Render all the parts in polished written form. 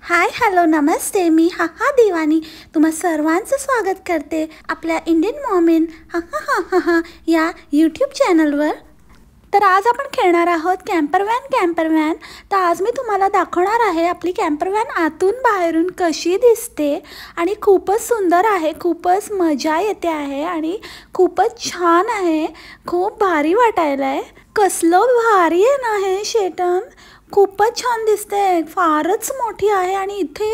Hi hello नमस्ते. मी हा दिवानी तुम्हा सर्वांचं स्वागत करते आपल्या इंडियन मॉमिन हा या यूट्यूब चॅनलवर. तर आज आपण खेळणार आहोत कॅम्पर व्हॅन. तर आज मी तुम्हाला दाखवणार आहे आपली कॅम्पर व्हॅन आतून बाहेरून कशी दिसते आणि खूपच सुंदर आहे, खूपच मजा येते आहे आणि खूपच छान आहे. खूप भारी वाटायला आहे. कसलं भारी आहे ना हे शेटन, खूपच छान दिसते. फारच मोठी आहे आणि इथे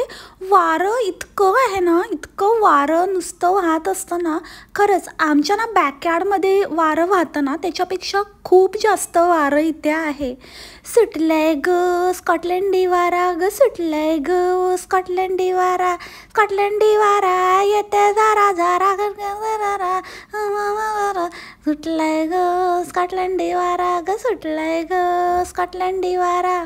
वारं इतकं आहे ना, इतकं वारं नुसतं वाहत असतं ना. खरंच आमच्या ना बॅकयार्डमध्ये वारं वाहतं ना त्याच्यापेक्षा खूप जास्त वारं इथे आहे. सुटलंय ग स्कॉटलंडी वारा, ग सुटलंय ग स्कॉटलंडी वारा, स्कॉटलंडी वारा येते जरा जरा सुटलंय ग स्कॉटलंडी वारा, ग सुटलंय ग स्कॉटलंडी वारा.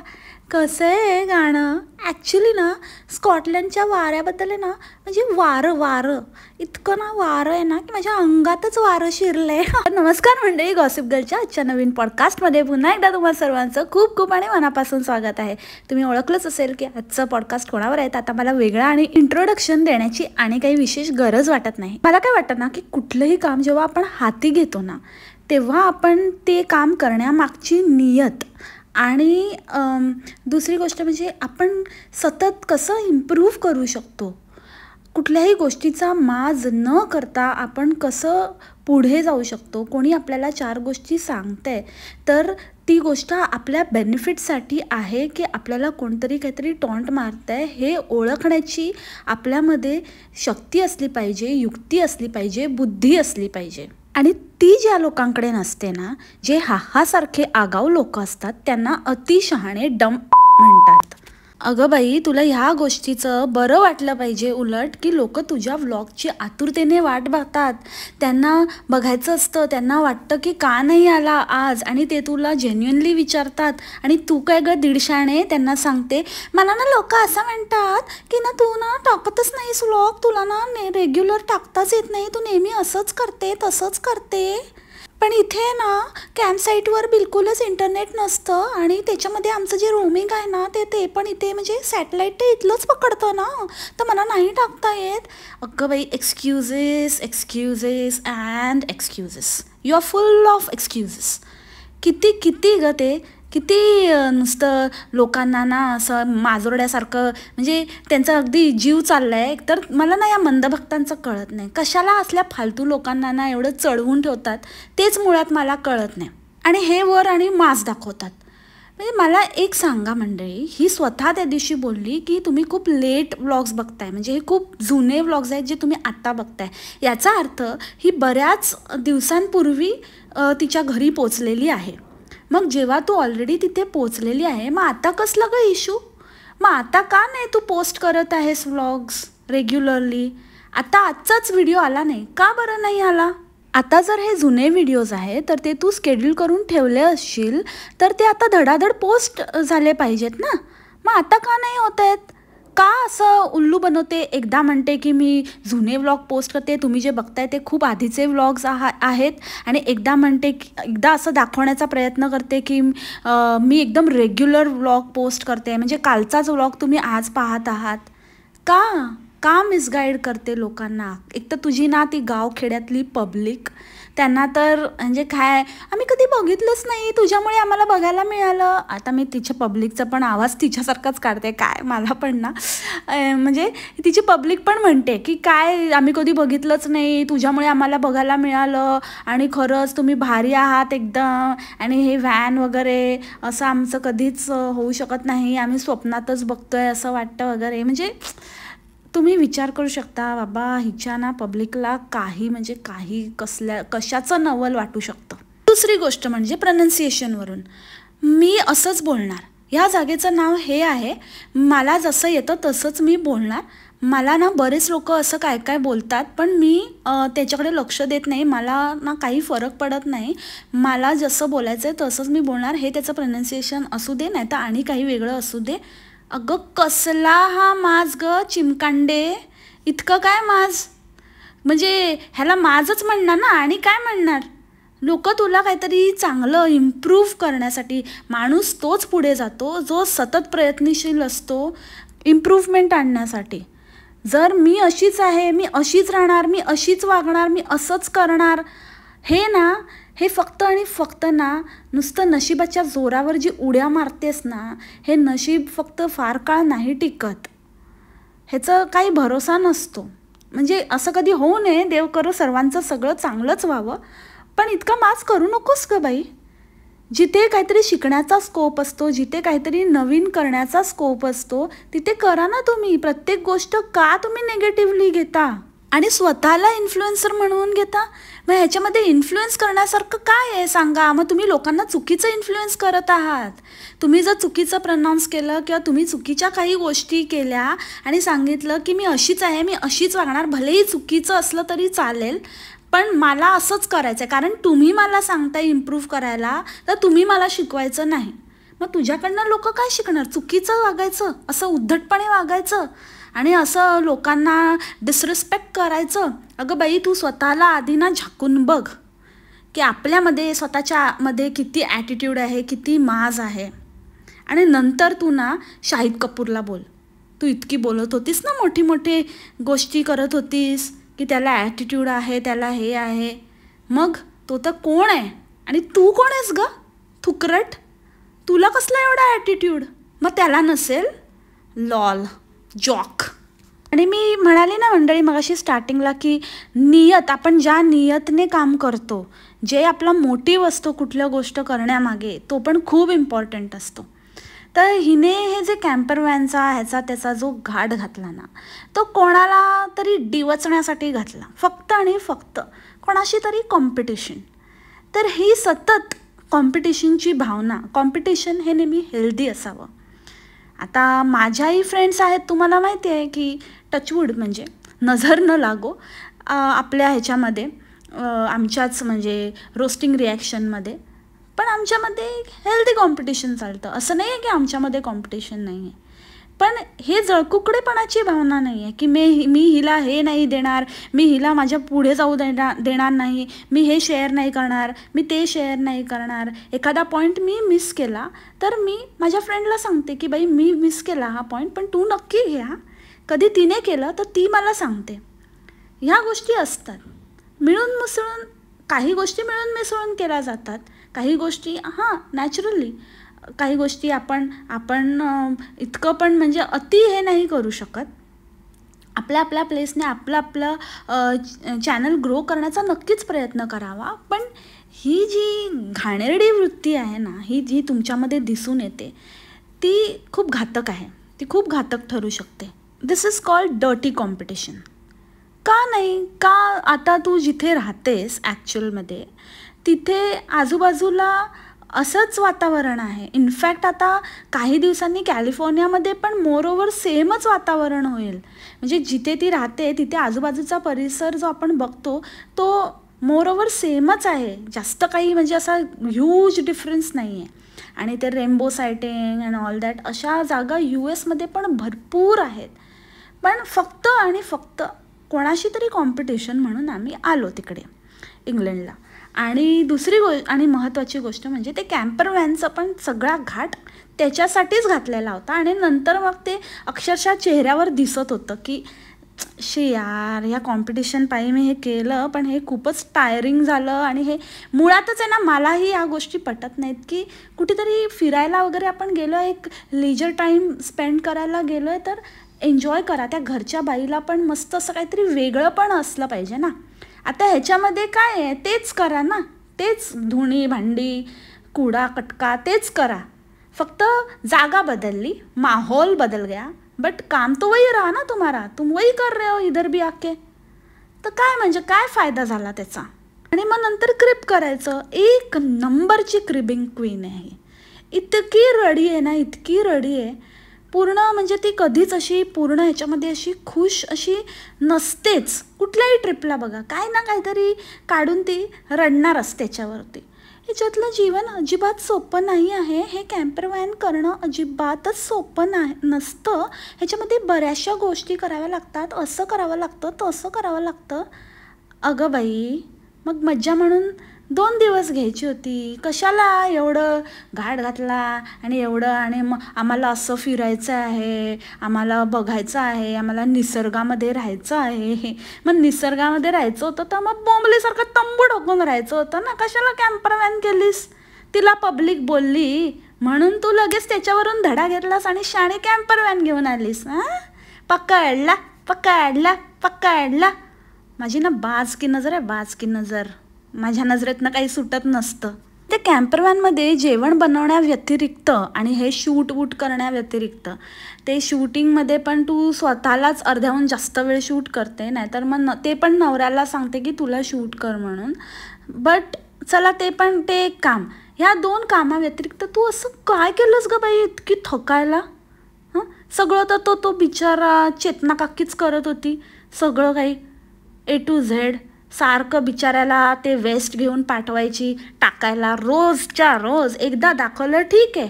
कसं आहे गाणं. ॲक्च्युली ना स्कॉटलंडच्या वाऱ्याबद्दल आहे ना, म्हणजे वारं इतकं ना वारं आहे ना की माझ्या अंगातच वारं शिरलं आहे. नमस्कार मंडळी, गॉसिप गर्लच्या आजच्या नवीन पॉडकास्टमध्ये पुन्हा एकदा तुम्हा सर्वांचं खूप खूप आणि मनापासून स्वागत आहे. तुम्ही ओळखलंच असेल की आजचं पॉडकास्ट कोणावर आहे. आता मला वेगळं आणि इंट्रोडक्शन देण्याची आणि काही विशेष गरज वाटत नाही. मला काय वाटतं ना की कुठलंही काम जेव्हा आपण हाती घेतो ना तेव्हा आपण ते काम करण्यामागची नियत आणि दुसरी गोष्ट म्हणजे आपण सतत कसं इम्प्रूव्ह करू शकतो, कुठल्याही गोष्टीचा माज न करता आपण कसं पुढे जाऊ शकतो. कोणी आपल्याला 4 गोष्टी सांगते तर ती गोष्ट आपल्या बेनिफिटसाठी आहे की आपल्याला कोणतरी काहीतरी टॉन्ट मारतं आहे हे ओळखण्याची आपल्यामध्ये शक्ती असली पाहिजे, युक्ती असली पाहिजे, बुद्धी असली पाहिजे. आणि ती ज्या लोकांकडे नसते ना, जे सारखे आगाऊ लोक असतात त्यांना अतिशहाणे डम म्हणतात. अगं बाई, तुला ह्या गोष्टीचं बरं वाटलं पाहिजे उलट की लोक तुझ्या व्लॉगची आतुरतेने वाट बघतात. त्यांना बघायचं असतं, त्यांना वाटतं की का नाही आला आज, आणि ते तुला जेन्युइनली विचारतात. आणि तू काय ग दीडशाने त्यांना सांगते मला ना लोक असं म्हणतात की ना तू ना टाकतच नाहीस व्लॉग, तुला ना रेग्युलर टाकताच येत नाही, तू नेहमी असंच करते तसंच करते. पण इथे ना कॅम्पसाईटवर बिलकुलच इंटरनेट नसतं आणि त्याच्यामध्ये आमचं जे रोमिंग आहे ना ते पण इथे म्हणजे सॅटेलाईट ते इथलंच पकडतं ना, तर मला नाही टाकता येत. अगं बाई, excuses and excuses. You are full of excuses. किती ग ते किती नुसतं लोकांना ना असं माजोरड्यासारखं, म्हणजे त्यांचा अगदी जीव चालला आहे. तर मला ना या मंदभक्तांचं कळत नाही, कशाला असल्या फालतू लोकांना ना एवढं चढवून ठेवतात तेच मुळात मला कळत नाही. आणि हे वर आणि मास दाखवतात. म्हणजे मला एक सांगा मंडळी, ही स्वतः त्या दिवशी बोलली की तुम्ही खूप लेट व्लॉग्स बघताय, म्हणजे हे खूप जुने व्लॉग्स आहेत जे तुम्ही आत्ता बघताय. याचा अर्थ ही बऱ्याच दिवसांपूर्वी तिच्या घरी पोचलेली आहे. मग जेव्हा तू ऑलरेडी तिथे पोचलेली आहे, मग आता कसलं ग इशू? मग आता का नाही तू पोस्ट करत आहेस व्लॉग्स रेग्युलरली? आता आजचाच व्हिडिओ आला नाही का बरं नाही आला? आता जर हे जुने व्हिडिओज आहे तर ते तू स्केड्यूल करून ठेवले असशील तर ते आता धडाधड पोस्ट झाले पाहिजेत ना. मग आता का नाही होत आहेत? का असं उल्लू बनवते? एकदा म्हणते की मी जुने व्लॉग पोस्ट करते, तुम्ही जे बघताय ते खूप आधीचे व्लॉग्स आहेत, आणि एकदा म्हणते की एकदा असं दाखवण्याचा प्रयत्न करते की मी एकदम रेग्युलर व्लॉग पोस्ट करते, म्हणजे कालचाच व्लॉग तुम्ही आज पाहत आहात. का मिसगाईड करते लोकांना? एक तर तुझी ना ती गावखेड्यातली पब्लिक, त्यांना तर म्हणजे काय, आम्ही कधी बघितलंच नाही, तुझ्यामुळे आम्हाला बघायला मिळालं. आता मी तिच्या पब्लिकचा पण आवाज तिच्यासारखाच काढते काय, मला पण ना म्हणजे तिची पब्लिक पण म्हणते की काय आम्ही कधी बघितलंच नाही, तुझ्यामुळे आम्हाला बघायला मिळालं, आणि खरंच तुम्ही भारी आहात एकदम, आणि हे व्हॅन वगैरे असं आमचं कधीच होऊ शकत नाही, आम्ही स्वप्नातच बघतोय असं वाटतं वगैरे. म्हणजे तुम्ही विचार करू शकता बाबा, हिच्या ना पब्लिकला काही म्हणजे काही कशाचं नवल वाटू शकतं. दुसरी गोष्ट म्हणजे प्रनन्सिएशनवरून मी असंच बोलणार, ह्या जागेचं नाव हे आहे, मला जसं येतं तसंच मी बोलणार. मला ना बरेच लोक असं काय काय बोलतात पण मी त्याच्याकडे लक्ष देत नाही, मला ना काही फरक पडत नाही, मला जसं बोलायचं आहे तसंच मी बोलणार. हे त्याचं प्रनन्सिएशन असू दे नाही तर आणि काही वेगळं असू दे. अगं कसला हा माज ग चिमकांडे, इतकं काय माज, म्हणजे ह्याला माजच म्हणणार ना, आणि काय म्हणणार? लोक तुला काहीतरी चांगलं इम्प्रूव्ह करण्यासाठी, माणूस तोच पुढे जातो जो सतत प्रयत्नशील असतो. इम्प्रूव्हमेंट आणण्यासाठी. जर मी अशीच आहे, मी अशीच राहणार, मी अशीच वागणार, मी असंच करणार, हे ना, हे फक्त आणि फक्त ना नुसतं नशिबाच्या जोरावर जी उड्या मारतेस ना, हे नशीब फक्त फार काळ नाही टिकत. ह्याचं काही भरोसा नसतो. म्हणजे असं कधी होऊ नये, देव करो सर्वांचं सगळं चांगलंच व्हावं, पण इतका माज करू नकोस का बाई. जिथे काहीतरी शिकण्याचा स्कोप असतो, जिथे काहीतरी नवीन करण्याचा स्कोप असतो, तिथे करा ना तुम्ही. प्रत्येक गोष्ट का तुम्ही निगेटिव्हली घेता आणि स्वतःला इन्फ्लुएन्सर म्हणून घेता? मग ह्याच्यामध्ये इन्फ्लुएन्स करण्यासारखं काय आहे सांगा? मग तुम्ही लोकांना चुकीचं इन्फ्लुएन्स करत आहात. तुम्ही जर चुकीचं प्रनाऊन्स केलं किंवा तुम्ही चुकीच्या काही गोष्टी केल्या आणि सांगितलं की मी अशीच आहे, मी अशीच वागणार, भलेही चुकीचं असलं तरी चालेल, पण मला असंच करायचं आहे, कारण तुम्ही मला सांगताय इम्प्रूव्ह करायला, तर तुम्ही मला शिकवायचं नाही. मग तुझ्याकडनं लोक काय शिकणार? चुकीचं वागायचं, असं उद्धटपणे वागायचं आणि असं लोकांना डिसरिस्पेक्ट करायचं. अगं बाई, तू स्वतःला आधी ना झाकून बघ की आपल्यामध्ये स्वतःच्यामध्ये किती ॲटिट्यूड आहे, किती माज आहे, आणि नंतर तू ना शाहिद कपूरला बोल. तू इतकी बोलत होतीस ना, मोठी मोठी गोष्टी करत होतीस की त्याला ॲटिट्यूड आहे, त्याला हे आहे. मग तो तर कोण आहे आणि तू कोण आहेस ग थुकरट? तुला कसला एवढा ॲटिट्यूड? मग त्याला नसेल? Lol, joke. आणि मी म्हणाले ना मंडळी मगाशी स्टार्टिंगला की नियत, आपण ज्या नियतने काम करतो, जे आपला मोटिव्ह असतो कुठल्या गोष्ट करण्यामागे, तो पण खूप इम्पॉर्टंट असतो. तर हिने हे जे कॅम्पर व्हॅनचा ह्याचा त्याचा जो घाट घातला ना, तो कोणाला तरी डिवचण्यासाठी घातला, फक्त आणि फक्त कोणाशी तरी कॉम्पिटिशन. तर ही सतत कॉम्पिटिशनची भावना, कॉम्पिटिशन हे नेहमी हेल्दी असावं. आता माझ्याही फ्रेंड्स आहेत, तुम्हाला माहिती आहे की टचवूड म्हणजे नजर न लागो आपल्या ह्याच्यामध्ये, आमच्याच म्हणजे रोस्टिंग रिॲक्शनमध्ये, पण आमच्यामध्ये हेल्दी कॉम्पिटिशन चालतं. असं नाही आहे की आमच्यामध्ये कॉम्पिटिशन नाही आहे, पण हे जळकुकडेपणाची भावना नाही आहे की मी हिला हे नाही देणार, मी हिला माझ्या पुढे जाऊ देणार नाही, मी हे शेअर नाही करणार, मी ते शेअर नाही करणार. एखादा पॉईंट मी मिस केला तर मी माझ्या फ्रेंडला सांगते की बाई मी मिस केला हा पॉईंट, पण तू नक्की घे हा. कधी तिने केलं तर ती मला सांगते. ह्या गोष्टी असतात मिळून मिसळून, काही गोष्टी मिळून मिसळून केल्या जातात, काही गोष्टी नॅचरली, काही गोष्टी आपण इतकं पण म्हणजे अति हे नाही करू शकत. आपल्या प्लेसने आपलं चॅनल ग्रो करण्याचा नक्कीच प्रयत्न करावा. पण ही जी घाणेरडी वृत्ती आहे ना, ही जी तुमच्यामध्ये दिसून येते, ती खूप घातक आहे, ती खूप घातक ठरू शकते. दिस इज कॉल्ड डर्टी कॉम्पिटिशन. का नाही? का आता तू जिथे राहतेस ॲक्च्युअलमध्ये तिथे आजूबाजूला असंच वातावरण आहे. इनफॅक्ट आता काही दिवसांनी कॅलिफोर्नियामध्ये पण मोरओव्हर सेमच वातावरण होईल. म्हणजे जिथे ती राहते तिथे आजूबाजूचा परिसर जो आपण बघतो तो मोरओव्हर सेमच आहे. जास्त काही म्हणजे असा ह्यूज डिफरन्स नाही आहे. आणि ते rainbow sighting and all that अशा जागा US मध्ये पण भरपूर आहेत. पण फक्त आणि फक्त कोणाशी तरी कॉम्पिटिशन म्हणून आम्ही आलो तिकडे इंग्लंडला. आणि दुसरी आणि महत्त्वाची गोष्ट म्हणजे ते कॅम्पर व्हॅनचं पण सगळा घाट त्याच्यासाठीच घातलेला होता. आणि नंतर मग ते अक्षरशः चेहऱ्यावर दिसत होतं की यार ह्या कॉम्पिटिशन पायी मी हे केलं, पण हे खूपच टायरिंग झालं. आणि हे मुळातच आहे ना, मलाही ह्या गोष्टी पटत नाहीत की कुठेतरी फिरायला वगैरे आपण गेलो, एक लिजर टाईम स्पेंड करायला गेलो आहे तर एन्जॉय करा. त्या घरच्या बाईला पण मस्त असं काहीतरी वेगळं पण असलं पाहिजे ना. आता ह्याच्यामध्ये काय आहे, तेच करा ना, तेच धुणी भांडी कूड़ा कटका तेच करा, फक्त जागा बदलली, माहौल बदल गया, बट काम तो वही रहा ना तुम्हारा, तुम वही कर रहे हो इधर भी आके. तर काय म्हणजे काय फायदा झाला त्याचा? आणि मग नंतर क्रिप करायचं. एक नंबरची क्रिबिंग क्वीन आहे, इतकी रडी आहे ना, इतकी रडी आहे पूर्ण, म्हणजे ती कधीच अशी पूर्ण ह्याच्यामध्ये अशी खुश अशी नसतेच. कुठल्याही ट्रिपला बघा काय ना काहीतरी काढून ती रडणारच त्याच्यावरती. ह्याच्यातलं जीवन अजिबात सोपं नाही आहे. हे कॅम्पर व्हॅन करणं अजिबातच सोपं नसतं. ह्याच्यामध्ये बऱ्याचशा गोष्टी कराव्या लागतात, असं करावं लागतं, तसं करावं लागतं. अगं बाई, मग मज्जा म्हणून 2 दिवस घ्यायची होती. कशाला एवढं घाट घातला आणि एवढं, आणि मग आम्हाला असं फिरायचं आहे, आम्हाला बघायचं आहे, आम्हाला निसर्गामध्ये राहायचं आहे. मग निसर्गामध्ये राहायचं होतं तर मग बोंबलीसारखं तंबू टाकून राहायचं होतं ना. कशाला कॅम्पर व्हॅन केलीस? तिला पब्लिक बोलली म्हणून तू लगेच त्याच्यावरून धडा घेतलास आणि शाणे कॅम्पर व्हॅन घेऊन आलीस. हां, पकडला पकडला पकडला. माझी ना बाज की नजर आहे, बाज की नजर. माझ्या नजरेतनं काही सुटत नसतं. त्या कॅम्पर व्हॅनमध्ये जेवण बनवण्याव्यतिरिक्त आणि हे शूट वूट करण्याव्यतिरिक्त, ते शूटिंगमध्ये पण तू स्वतःलाच अर्ध्याहून जास्त वेळ शूट करते, नाहीतर मग ते पण नवऱ्याला सांगते की तुला शूट कर म्हणून. बट चला, ते पण ते एक काम. ह्या 2 कामाव्यतिरिक्त तू असं काय केलंस ग बाई इतकी थकायला? हां, सगळं तर तो बिचारा चेतना काकीच करत होती. सगळं काही A to Z. सारखं बिचाऱ्याला ते वेस्ट घेऊन पाठवायची टाकायला, रोजच्या रोज. एकदा दाखवलं ठीक आहे,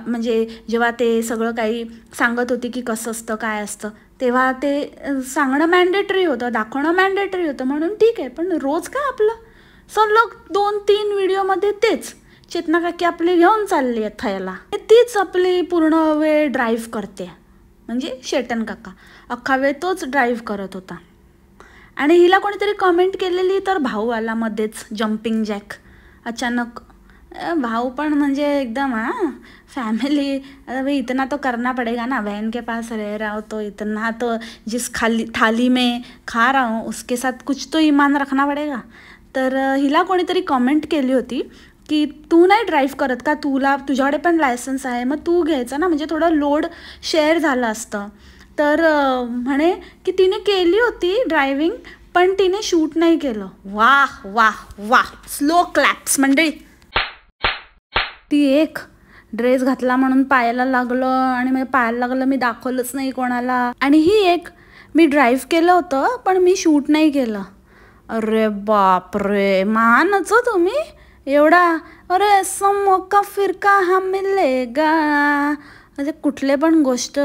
म्हणजे जेव्हा ते सगळं काही सांगत होती की कसं असतं काय असतं, तेव्हा ते सांगणं मॅन्डेटरी होतं, दाखवणं मॅन्डेटरी होतं, म्हणून ठीक आहे. पण रोज काय आपलं सलग 2-3 व्हिडिओमध्ये तेच. चेतना काकी आपली घेऊन चालली आहे थयला, तीच आपली पूर्ण वेळ ड्राईव्ह करते. म्हणजे शेटन काका अख्खा वेळ तोच ड्राईव्ह करत होता. आणि हिला कोणीतरी कमेंट केलेली, तर भाऊ आला मध्येच, जम्पिंग जॅक अचानक. भाऊ पण म्हणजे एकदम फैमिली, भाई इतना तो करना पड़ेगा ना, बहन के पास रह रहा हो तो इतना तो, जिस थाली में खा रहा हूँ उसके साथ कुछ तो ईमान रखना पड़ेगा. तर हिला कोणीतरी कमेंट केली होती की तू नाही ड्राईव्ह करत का, तुझ्याकडे पण लायसन्स आहे, मग तू घ्यायचं ना, म्हणजे थोडं लोड शेअर झालं असतं. तर म्हणे की तिने केली होती ड्रायव्हिंग, पण तिने शूट नाही केलं. वाह वाह वाह, स्लो क्लॅप्स मंडळी. ती एक ड्रेस घातला म्हणून पायाला लागलं, आणि मग पायाला लागलं मी दाखवलंच नाही कोणाला. आणि ही एक, मी ड्राईव्ह केलं होतं पण मी शूट नाही केलं. अरे बापरे, महानच हो तुम्ही एवढा. अरे ऐसा मौका फिर कहाँ मिलेगा. म्हणजे कुठले पण गोष्ट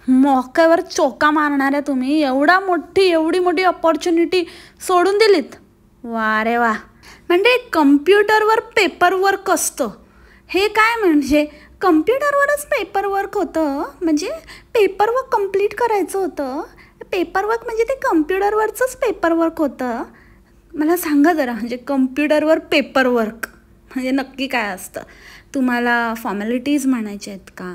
मौक्यावर चोका मारणाऱ्या तुम्ही, एवढी मोठी अपॉर्च्युनिटी सोडून दिलीत. वा रे वा. म्हणजे कम्प्युटरवर पेपरवर्क असतं, हे काय म्हणजे कम्प्युटरवरच पेपरवर्क होतं, म्हणजे पेपरवर्क कंप्लीट करायचं होतं. पेपरवर्क म्हणजे ते कम्प्युटरवरचंच पेपरवर्क होतं. मला सांगा जरा, म्हणजे कम्प्युटरवर पेपरवर्क म्हणजे नक्की काय असतं? तुम्हाला फॉर्मॅलिटीज म्हणायच्या आहेत का?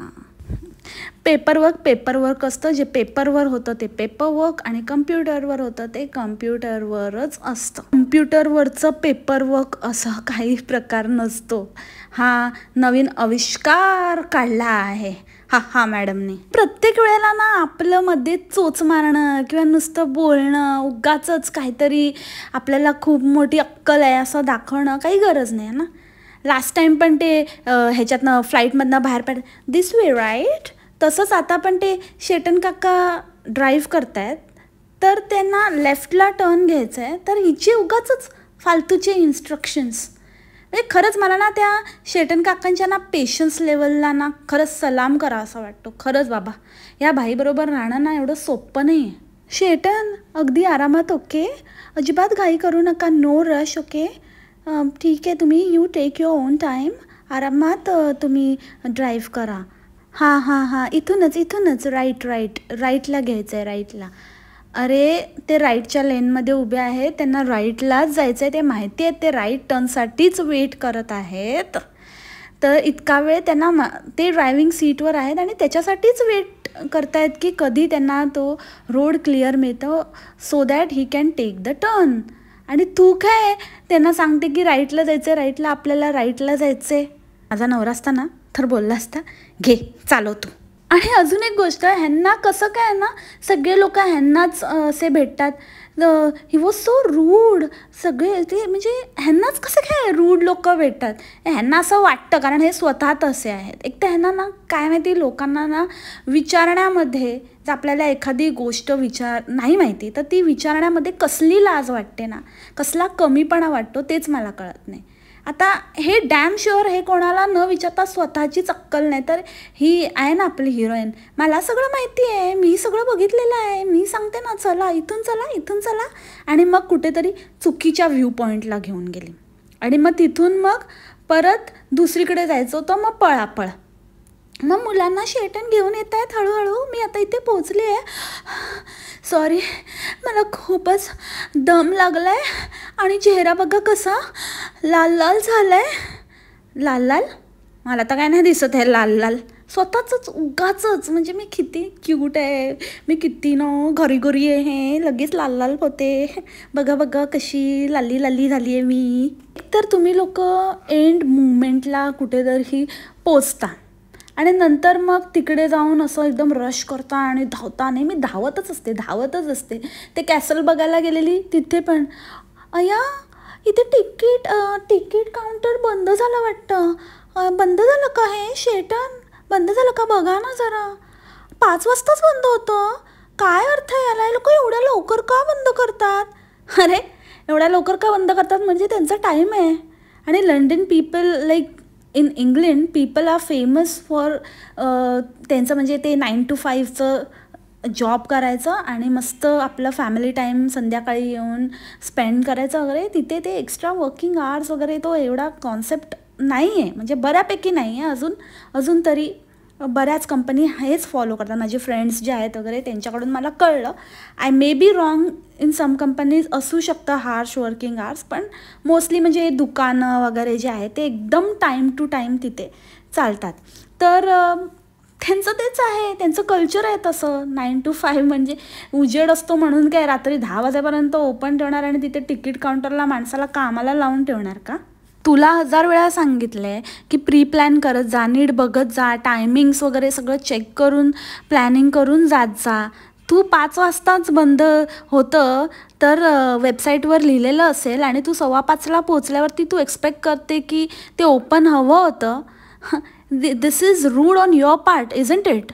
पेपरवर्क असतं, जे पेपरवर होतं ते पेपरवर्क, आणि कम्प्युटरवर होतं ते कम्प्युटरवरच असतं. कम्प्युटरवरचं पेपरवर्क असा काही प्रकार नसतो. हा नवीन आविष्कार काढला आहे हा मॅडमने. प्रत्येक वेळेला ना आपलं मध्ये चोच मारणं किंवा नुसतं बोलणं, उगाचच काहीतरी आपल्याला खूप मोठी अक्कल आहे असं दाखवणं काही गरज नाही ना. लास्ट टाईम पण ते ह्याच्यातनं फ्लाईटमधनं बाहेर पड, दिस वे राईट. तसंच आता पण ते शेटन काका ड्राईव्ह करतायत, तर त्यांना लेफ्टला टर्न घ्यायचं आहे, तर हिचे उगाचच फालतूचे इन्स्ट्रक्शन्स. म्हणजे खरंच मला ना त्या शेटन काकांच्या ना पेशन्स लेवलला ना खरंच सलाम करा असं वाटतो. खरंच बाबा, या भाईबरोबर राहणं ना एवढं सोपं नाही आहे. शेटन अगदी आरामात, ओके, अजिबात घाई करू नका, नो रश, ओके, ठीक आहे, तुम्ही you take your own time, आरामात तुम्ही ड्राईव्ह करा. हां, इथूनच राईटला घ्यायचं आहे, राईटला. अरे ते राईटच्या लेनमध्ये उभे आहेत, त्यांना राईटलाच जायचं आहे, ते माहिती आहे, ते राईट टर्नसाठीच वेट करत आहेत. तर इतका वेळ त्यांना ते ड्रायव्हिंग सीटवर आहेत आणि त्याच्यासाठीच वेट करतायत की कधी त्यांना तो रोड क्लिअर मिळतो, so that he can take the turn. आणि तू काय त्यांना सांगते की राईटला जायचं आहे, राईटला, आपल्याला राईटला जायचं आहे. माझा नवरा असता ना तर बोलला असता, घे चालव तू. आणि अजून एक गोष्ट, ह्यांना कसं काय ना सगळे लोक ह्यांनाच असे भेटतात. He was so rude. सगळे ते म्हणजे ह्यांनाच कसं काय रूड लोक भेटतात. ह्यांना असं वाटतं कारण हे स्वतः तसे आहेत. एक तर ह्यांना ना काय माहिती, लोकांना ना विचारण्यामध्ये, जर आपल्याला एखादी गोष्ट नाही माहिती तर ती विचारण्यामध्ये कसली लाज वाटते ना, कसला कमीपणा वाटतो तेच मला कळत नाही. आता हे डॅम शुअर हे कोणाला न विचारता स्वतःचीच अक्कल नाही, तर ही आहे ना आपली हिरोईन, मला सगळं माहिती आहे, मी सगळं बघितलेलं आहे, मी सांगते ना, चला इथून चला, आणि मग कुठेतरी चुकीच्या व्ह्यू पॉईंटला घेऊन गेली. आणि मग तिथून मग परत दुसरीकडे जायचं होतं, मग पळापळ. मग मुलांना शेटन घेऊन येत आहेत हळूहळू. मी आता इथे पोचली आहे. सॉरी, मला खूपच दम लागला आहे आणि चेहरा बघा कसा लाल लाल झाला आहे. लाल लाल? मला तर काय नाही दिसत आहे लाल लाल. स्वतःच उगाचच, म्हणजे मी किती क्यूट आहे, मी किती घरी घरी आहे, लगेच लाल लाल होते. बघा बघा कशी लाली लाली झाली आहे मी. तर तुम्ही लोक एंड मुवमेंटला कुठेतरी पोचता आणि नंतर मग तिकडे जाऊन असं एकदम रश करता आणि धावता. नाही, मी धावतच असते. ते कॅसल बघायला गेलेली तिथे पण अय्या इथे तिकीट काउंटर बंद झालं वाटतं. बंद झालं का हे शेटन? बंद झालं का बघा ना जरा. 5 वाजताच बंद होतं. काय अर्थ आहे याला? लोक एवढ्या लवकर का बंद करतात? अरे एवढ्या लवकर का बंद करतात म्हणजे त्यांचा टाईम आहे. आणि London people like in England people are famous for त्यांचं म्हणजे ते 9 to 5चं जॉब करायचं आणि मस्त आपलं फॅमिली टाईम संध्याकाळी येऊन स्पेंड करायचं वगैरे. तिथे ते एक्स्ट्रा वर्किंग आवर्स वगैरे तो एवढा कॉन्सेप्ट नाही आहे, म्हणजे बऱ्यापैकी नाही आहे अजून तरी. बऱ्याच कंपनी हेच फॉलो करतात. माझे फ्रेंड्स जे आहेत वगैरे त्यांच्याकडून मला कळलं. I may be wrong, in some companies असू शकतं हार्श वर्किंग आवर्स, पण मोस्टली म्हणजे दुकानं वगैरे जे आहे ते एकदम टाईम टू टाईम तिथे चालतात. तर त्यांचं तेच आहे, त्यांचं कल्चर आहे तसं. 9 to 5 म्हणजे उजेड असतो म्हणून काय रात्री 10 वाजेपर्यंत ओपन ठेवणार आणि तिथे तिकीट काउंटरला माणसाला कामाला लावून ठेवणार का? तुला 1000 वेळा सांगितलं आहे की प्री प्लॅन करत जा, नीट बघत जा, टायमिंग्स वगैरे सगळं चेक करून प्लॅनिंग करून जात जा. तू 5 वाजताच बंद होतं तर वेबसाईटवर लिहिलेलं असेल आणि तू 4:15ला पोचल्यावरती तू एक्सपेक्ट करते की ते ओपन हवं होतं. This is rude on your part, isn't it?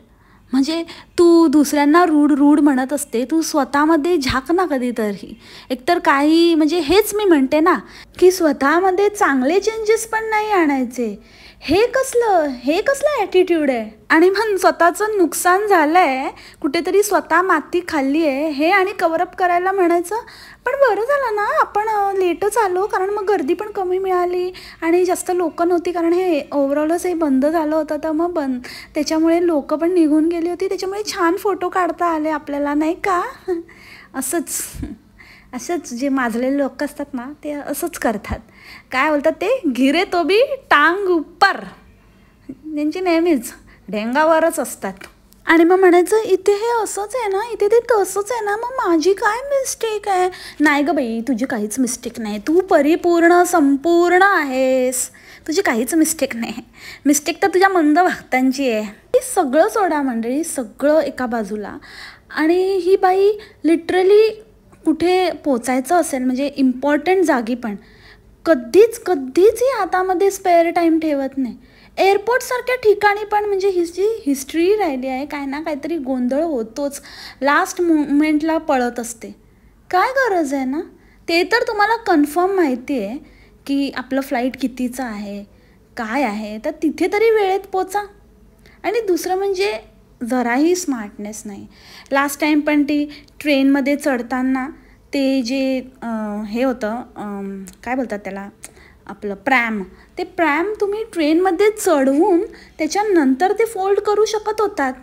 म्हणजे तू दुसऱ्यांना रूड म्हणत असते, तू स्वतःमध्ये झाक ना कधीतरी. एकतर काही म्हणजे हेच मी म्हणते ना की स्वतःमध्ये चांगले चेंजेस पण नाही आणायचे. हे कसलं ॲटिट्यूड आहे? आणि मग स्वतःचं नुकसान झालं आहे, कुठेतरी स्वतः माती खाल्ली आहे हे आणि कवरअप करायला म्हणायचं. पण बरं झालं ना आपण लेटच आलो, कारण मग गर्दी पण कमी मिळाली आणि जास्त लोकं नव्हती, कारण हे ओव्हरऑलच हे बंद झालं होतं. तर मग त्याच्यामुळे लोकं पण निघून गेली होती, त्याच्यामुळे छान फोटो काढता आले आपल्याला, नाही का? असंच जे माजलेले लोक असतात ना ते असंच करतात. काय बोलतात ते, गिरे तो बी टांग उपर. त्यांची नेहमीच ढेंगावरच असतात. आणि मग म्हणायचं इथे हे असंच आहे ना, इथे ते तसंच आहे ना, मग माझी काय मिस्टेक आहे? नाही गं बाई, तुझी काहीच मिस्टेक नाही. तू परिपूर्ण संपूर्ण आहेस, तुझी काहीच मिस्टेक नाही. मिस्टेक तर तुझ्या मंद भक्तांची आहे. हे सगळं सोडा मंडळी, सगळं एका बाजूला. आणि ही बाई लिटरली कुठे पोचायचं असेल म्हणजे इम्पॉर्टंट जागी पण कधीच ही हातामध्ये स्पेअर टाईम ठेवत नाही. एअरपोर्टसारख्या ठिकाणी पण म्हणजे हिची हिस्ट्री राहिली आहे, काय ना काहीतरी गोंधळ होतोच. लास्ट मोमेंटला पळत असते. काय गरज आहे ना? ते तर तुम्हाला कन्फर्म माहिती आहे की आपलं फ्लाईट कितीचं आहे, काय आहे, तर तिथे तरी वेळेत पोचा. आणि दुसरं म्हणजे जराही स्मार्टनेस नाही. लास्ट टाईम पण ती ट्रेनमध्ये चढताना ते जे हे होतं काय बोलतात त्याला, आपलं प्रॅम, ते प्रॅम तुम्ही ट्रेनमध्ये चढवून त्याच्यानंतर ते फोल्ड करू शकत होतात.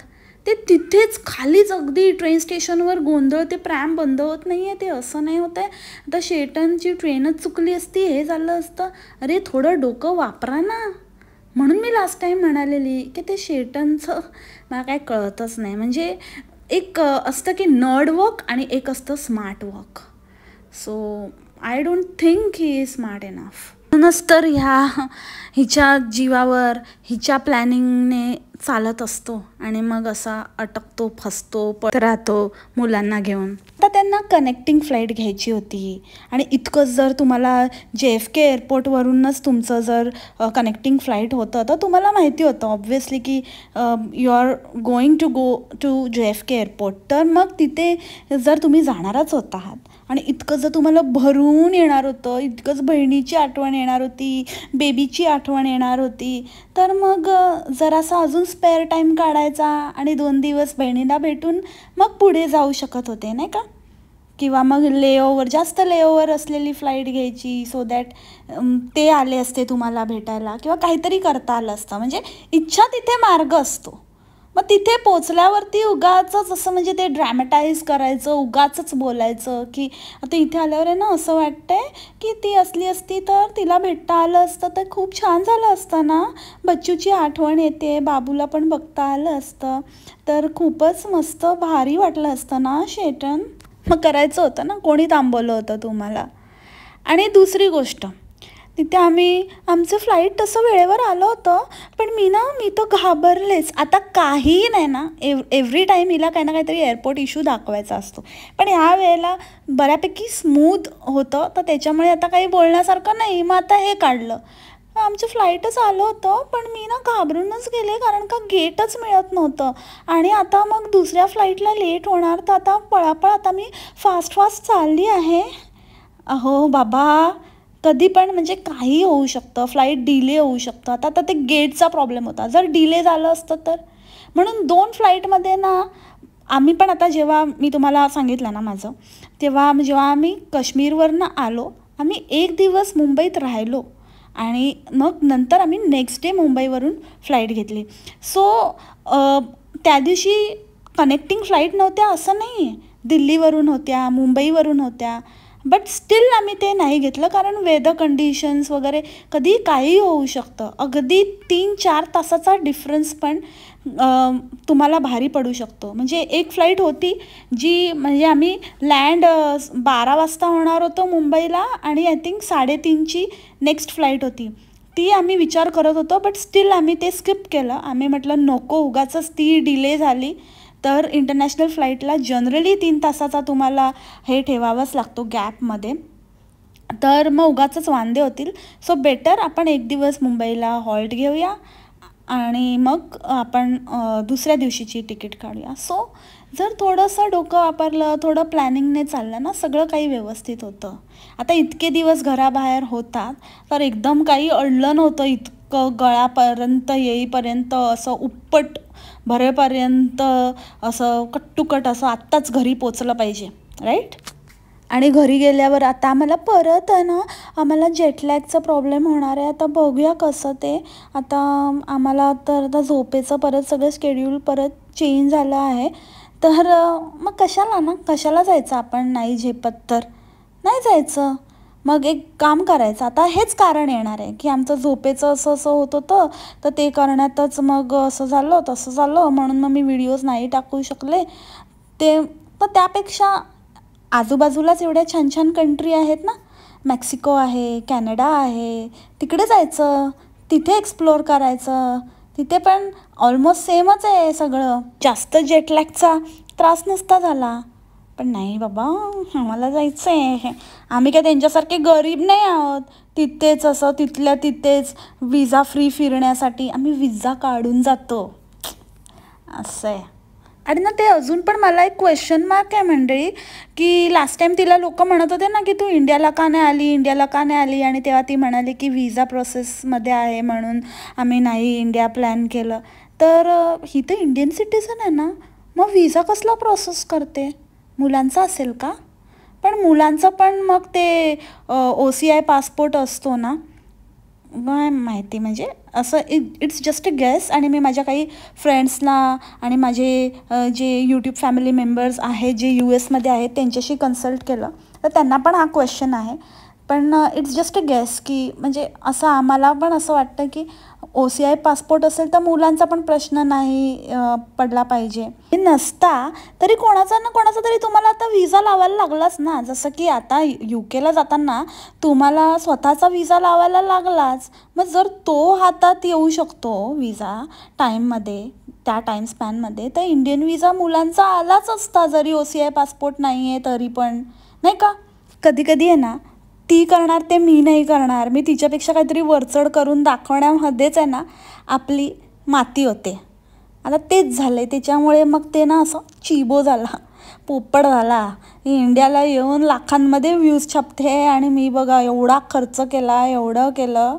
ते तिथेच खालीच अगदी ट्रेन स्टेशनवर गोंधळ, ते प्रॅम बंद होत नाही आहे, ते असं नाही होत आहे. आता शेटनची ट्रेनच चुकली असती, हे झालं असतं. अरे थोडं डोकं वापरा ना. म्हणून मी लास्ट टाईम म्हणालेली की ते शेटनचं मला काय कळतच नाही. म्हणजे एक असतं की नर्ड वर्क आणि एक असतं smart work. So I don't think he is smart enough. म्हणूनच तर हिच्या जीवावर हिच्या प्लॅनिंगने चालत असतो आणि मग असा अटकतो, फसतो, पळत राहतो मुलांना घेऊन. आता त्यांना कनेक्टिंग फ्लाईट घ्यायची होती आणि इतकंच जर तुम्हाला JFK एअरपोर्टवरूनच तुमचं जर कनेक्टिंग फ्लाईट होतं तर तुम्हाला माहिती होतं ऑब्व्हियसली की you are going go to JFK airport. तर मग तिथे जर तुम्ही जाणारच होत आहात आणि इतकं जर तुम्हाला भरून येणार होतं, इतकंच बहिणीची आठवण येणार होती, बेबीची आठवण येणार होती, तर मग जरासा अजून स्पेअर टाईम काढायचा आणि 2 दिवस बहिणीला भेटून मग पुढे जाऊ शकत होते, नाही का? किंवा मग लेओव्हर, जास्त लेओव्हर असलेली फ्लाईट घ्यायची सो दॅट ते आले असते तुम्हाला भेटायला किंवा काहीतरी करता आलं असतं. म्हणजे इच्छा तिथे मार्ग असतो. मग तिथे पोचल्यावरती उगाचच असं म्हणजे ते ड्रॅमॅटाईज करायचं, उगाचच बोलायचं की आता इथे आल्यावर आहे ना असं वाटतंय की ती असली असती तर तिला भेटता आलं असतं तर खूप छान झालं असतं ना, बच्चूची आठवण येते, बाबूला पण बघता आलं असतं तर खूपच मस्त भारी वाटलं असतं ना शेटन. मग करायचं होतं ना, कोणी थांबवलं होतं तुम्हाला. आणि दुसरी गोष्ट, तिथे आमचं फ्लाईट तसं वेळेवर आलं होतं पण मी तर घाबरलेच. आता काहीही नाही ना, एव्हरी टाईम हिला काही ना काहीतरी एअरपोर्ट इश्यू दाखवायचा असतो, पण ह्या वेळेला बऱ्यापैकी स्मूथ होतं तर त्याच्यामुळे आता काही बोलण्यासारखं नाही. मग आता हे काढलं, आमचं फ्लाईटच आलं होतं पण मी ना घाबरूनच गेले कारण का गेटच मिळत नव्हतं. आणि आता मग दुसऱ्या फ्लाईटला लेट होणार तर आता पळापळ आता मी फास्ट चालली आहे. अहो बाबा, कधी पण म्हणजे काही होऊ शकतं, फ्लाईट डिले होऊ शकतं. आता ते गेटचा प्रॉब्लेम होता, जर डिले झालं असतं तर. म्हणून 2 फ्लाईटमध्ये ना आम्ही पण आता जेव्हा मी तुम्हाला सांगितलं ना माझं, तेव्हा जेव्हा आम्ही काश्मीरवरनं आलो, आम्ही 1 दिवस मुंबईत राहिलो आणि मग नंतर आम्ही नेक्स्ट डे मुंबईवरून फ्लाईट घेतली. सो त्या दिवशी कनेक्टिंग फ्लाईट नव्हत्या असं नाही आहे, दिल्लीवरून होत्या, मुंबईवरून होत्या, बट स्टील आम्ही ते नाही घेतलं कारण वेदर कंडिशन्स वगैरे कधी काही होऊ शकतं. अगदी 3-4 तासाचा डिफरन्स पण तुम्हाला भारी पडू शकतो. म्हणजे एक फ्लाईट होती जी म्हणजे आम्ही लँड 12 वाजता होणार होतो मुंबईला आणि आय थिंक 3:30ची नेक्स्ट फ्लाईट होती. ती आम्ही विचार करत होतो बट स्टील आम्ही ते स्किप केलं. आम्ही म्हटलं नको उगाचच ती डिले झाली तर. इंटरनॅशनल फ्लाईटला जनरली 3 तासाचा तुम्हाला हे ठेवावाच लागतो गॅपमध्ये, तर मग उगाचच वांदे होतील. सो बेटर आपण 1 दिवस मुंबईला हॉल्ट घेऊया आणि मग आपण दुसऱ्या दिवशीची तिकीट काढूया. सो जर थोडंसं डोकं वापरलं, थोडं प्लॅनिंगने चाललं ना, सगळं काही व्यवस्थित होतं. आता इतके दिवस घराबाहेर होतात तर एकदम काही अडलं नव्हतं. इतकं गळापर्यंत येईपर्यंत असं उपट भरेपर्यंत असं कट असं आत्ताच घरी पोचलं पाहिजे, राईट. आणि घरी गेल्यावर आता आम्हाला परत आहे ना, आम्हाला जेटलॅगचा प्रॉब्लेम होणार आहे. आता बघूया कसं ते. आता आम्हाला तर आता झोपेचं परत सगळं शेड्यूल परत चेंज झालं आहे. तर मग कशाला जायचं आपण, नाही झेपत तर नाही जायचं. मग एक काम करायचं, आता हेच कारण येणार आहे की आमचं झोपेचं असं होत होतं तर ते करण्यातच मग असं झालं तसं झालं म्हणून मग मी व्हिडिओज नाही टाकू शकले ते. तर त्यापेक्षा आजूबाजूलाच एवढ्या छान कंट्री आहेत ना, मेक्सिको आहे, कॅनडा आहे, तिकडे जायचं, तिथे एक्सप्लोअर करायचं. तिथे पण ऑलमोस्ट सेमच आहे सगळं, जास्त जेटलॅगचा त्रास नसता झाला. पण नाही बाबा, आम्हाला जायचं आहे. आम्ही काय त्यांच्यासारखे गरीब नाही आहोत. तिथेच असं तिथल्या तिथेच विजा फ्री फिरण्यासाठी आम्ही विजा काढून जातो, असं आहे. आणि ना ते अजून पण मला एक क्वेश्चन मार्क आहे मंडळी, की लास्ट टाईम तिला लोक म्हणत होते ना की तू इंडियाला का नाही आली, आणि तेव्हा ती म्हणाली की व्हिजा प्रोसेसमध्ये आहे म्हणून आम्ही नाही इंडिया प्लॅन केलं. तर ही तर इंडियन सिटिझन आहे ना, मग व्हिजा कसला प्रोसेस करते? मुलांचा असेल का? पण मुलांचं पण मग ते OCI पासपोर्ट असतो ना, काय माहिती. म्हणजे असं इट्स जस्ट अ गेस. आणि मी माझ्या काही फ्रेंड्सना आणि माझे जे यूट्यूब फॅमिली मेंबर्स आहेत जे US मध्ये आहेत त्यांच्याशी कन्सल्ट केलं तर त्यांना पण हा क्वेश्चन आहे. पण इट्स जस्ट अ गेस की म्हणजे असं आम्हाला पण असं वाटतं की OCI पासपोर्ट असेल तर मुलांचा पण प्रश्न नाही पडला पाहिजे. नसता तरी कोणाचा तरी तुम्हाला आता व्हिजा लावायला लागलाच ना. जसं की आता UKला जाताना तुम्हाला स्वतःचा व्हिजा लावायला लागलाच. मग जर तो हातात येऊ शकतो व्हिजा टाईममध्ये, त्या टाईम स्पॅनमध्ये, तर इंडियन व्हिजा मुलांचा आलाच असता जरी OCI पासपोर्ट नाही आहे तरी पण, नाही का. कधी आहे ना, ती करणार ते मी नाही करणार, मी तिच्यापेक्षा काहीतरी वरचढ करून दाखवण्यामध्येच आहे ना आपली माती होते. आता तेच झालं आहे. त्याच्यामुळे मग ते ना असं चिबो झाला, पोपट झाला. इंडियाला येऊन लाखांमध्ये व्ह्यूज छापते आणि मी बघा एवढा खर्च केला, एवढं केलं,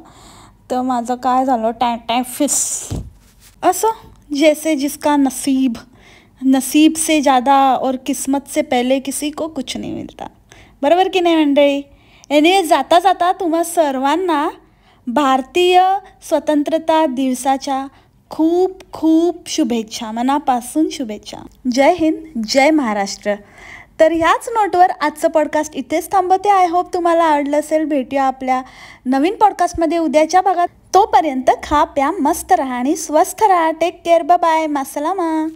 तर माझं काय झालं, टॅ फिस. असं जैसे जिसका नसीब, नसीब से ज़्यादा और किस्मत से पहले किसी को कुछ नहीं मिळता. बरोबर की नाही मंडळी? एनिवे जाता जाता तुम्हा सर्वांना भारतीय स्वतंत्रता दिवसाच्या खूप खूप शुभेच्छा, मनापासून शुभेच्छा. जय हिंद, जय महाराष्ट्र. तर ह्याच नोटवर आजचं पॉडकास्ट इथेच थांबवते. आय होप तुम्हाला आवडलं असेल. भेटूया आपल्या नवीन पॉडकास्टमध्ये उद्याच्या भागात. तोपर्यंत खा प्या मस्त राहा आणि स्वस्थ राहा. Take care. Bye bye. मासलामा.